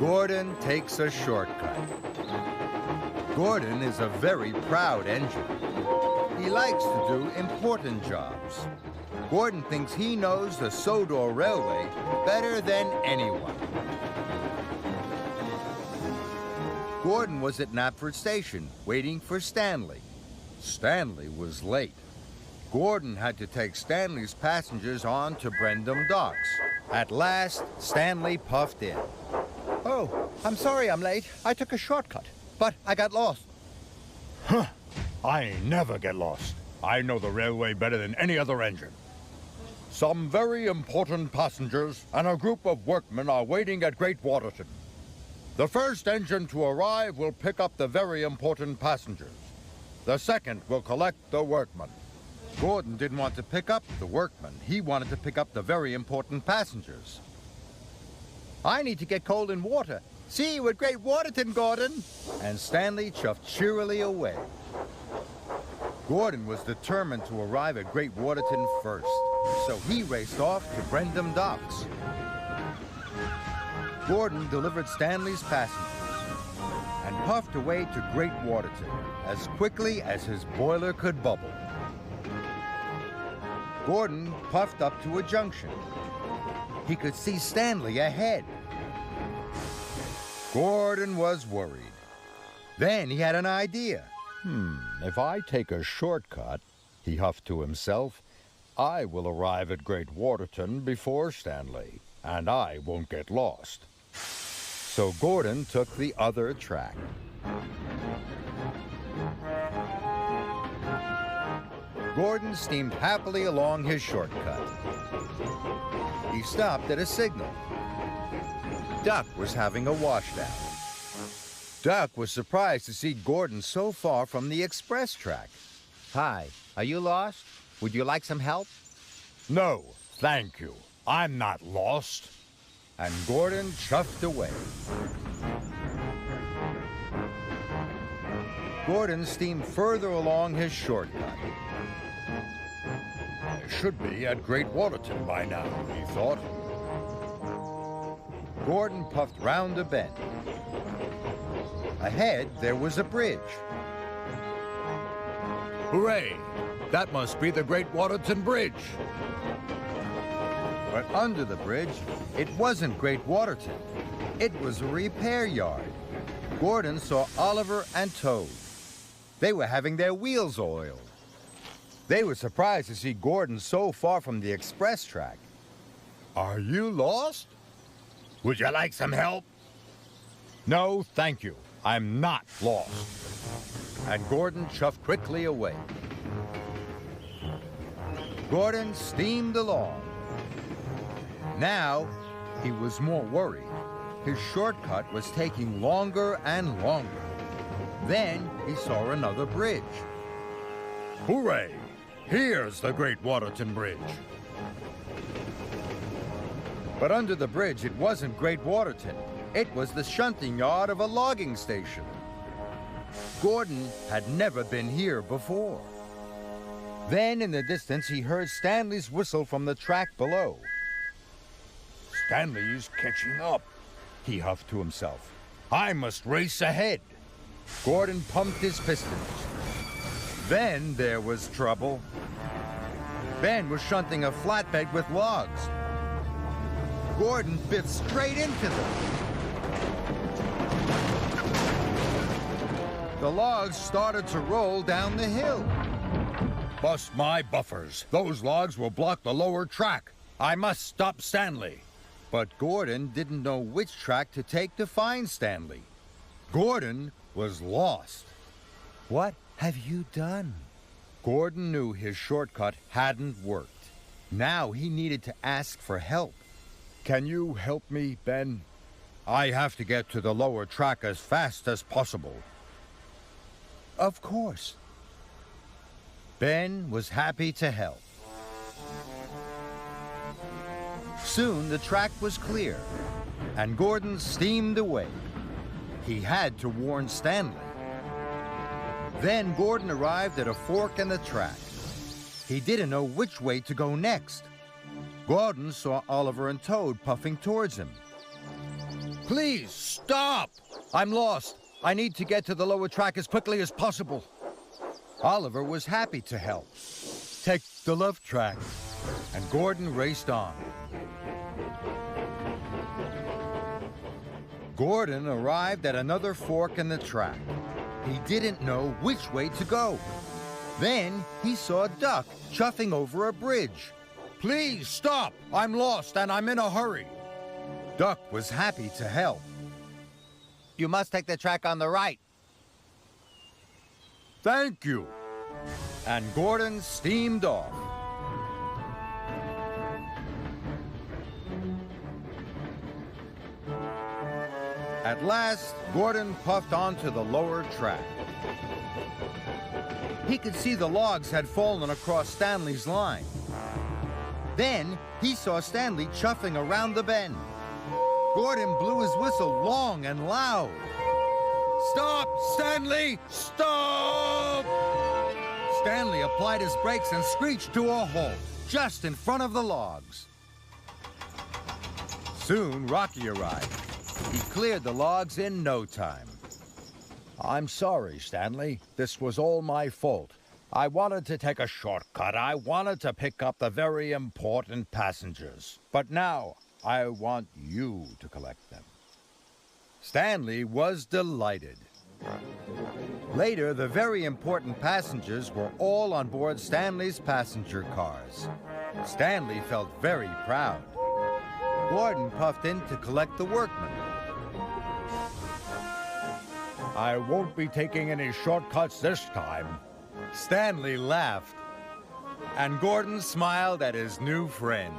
Gordon takes a shortcut. Gordon is a very proud engine. He likes to do important jobs. Gordon thinks he knows the Sodor Railway better than anyone. Gordon was at Knapford Station waiting for Stanley. Stanley was late. Gordon had to take Stanley's passengers on to Brendam Docks. At last, Stanley puffed in. Oh, I'm sorry I'm late. I took a shortcut, but I got lost. Huh. I never get lost. I know the railway better than any other engine. Some very important passengers and a group of workmen are waiting at Great Waterton. The first engine to arrive will pick up the very important passengers. The second will collect the workmen. Gordon didn't want to pick up the workmen. He wanted to pick up the very important passengers. I need to get cold in water. See you at Great Waterton, Gordon. And Stanley chuffed cheerily away. Gordon was determined to arrive at Great Waterton first, so he raced off to Brendam Docks. Gordon delivered Stanley's passengers and puffed away to Great Waterton as quickly as his boiler could bubble. Gordon puffed up to a junction. He could see Stanley ahead. Gordon was worried. Then he had an idea. If I take a shortcut, he huffed to himself, I will arrive at Great Waterton before Stanley, and I won't get lost. So Gordon took the other track. Gordon steamed happily along his shortcut. He stopped at a signal. Duck was having a washdown. Duck was surprised to see Gordon so far from the express track. Hi, are you lost? Would you like some help? No, thank you. I'm not lost. And Gordon chuffed away. Gordon steamed further along his shortcut. I should be at Great Waterton by now, he thought. Gordon puffed round a bend. Ahead, there was a bridge. Hooray! That must be the Great Waterton Bridge. But under the bridge, it wasn't Great Waterton. It was a repair yard. Gordon saw Oliver and Toad. They were having their wheels oiled. They were surprised to see Gordon so far from the express track. Are you lost? Would you like some help? No, thank you. I'm not lost. And Gordon chuffed quickly away. Gordon steamed along. Now, he was more worried. His shortcut was taking longer and longer. Then he saw another bridge. Hooray! Here's the Great Waterton Bridge. But under the bridge, it wasn't Great Waterton. It was the shunting yard of a logging station. Gordon had never been here before. Then in the distance, he heard Stanley's whistle from the track below. Stanley's catching up, he huffed to himself. I must race ahead. Gordon pumped his pistons. Then there was trouble. Ben was shunting a flatbed with logs. Gordon bit straight into them. The logs started to roll down the hill. Bust my buffers. Those logs will block the lower track. I must stop Stanley. But Gordon didn't know which track to take to find Stanley. Gordon was lost. What have you done? Gordon knew his shortcut hadn't worked. Now he needed to ask for help. Can you help me, Ben? I have to get to the lower track as fast as possible. Of course. Ben was happy to help. Soon the track was clear, and Gordon steamed away. He had to warn Stanley. Then Gordon arrived at a fork in the track. He didn't know which way to go next. Gordon saw Oliver and Toad puffing towards him. Please, stop! I'm lost. I need to get to the lower track as quickly as possible. Oliver was happy to help. Take the left track. And Gordon raced on. Gordon arrived at another fork in the track. He didn't know which way to go. Then he saw Duck chuffing over a bridge. Please stop! I'm lost and I'm in a hurry. Duck was happy to help. You must take the track on the right. Thank you. And Gordon steamed off. At last, Gordon puffed onto the lower track. He could see the logs had fallen across Stanley's line. Then he saw Stanley chuffing around the bend. Gordon blew his whistle long and loud. Stop, Stanley! Stop! Stanley applied his brakes and screeched to a halt, just in front of the logs. Soon, Rocky arrived. He cleared the logs in no time. I'm sorry, Stanley. This was all my fault. I wanted to take a shortcut. I wanted to pick up the very important passengers. But now, I want you to collect them. Stanley was delighted. Later, the very important passengers were all on board Stanley's passenger cars. Stanley felt very proud. Gordon puffed in to collect the workmen. I won't be taking any shortcuts this time. Stanley laughed, and Gordon smiled at his new friend.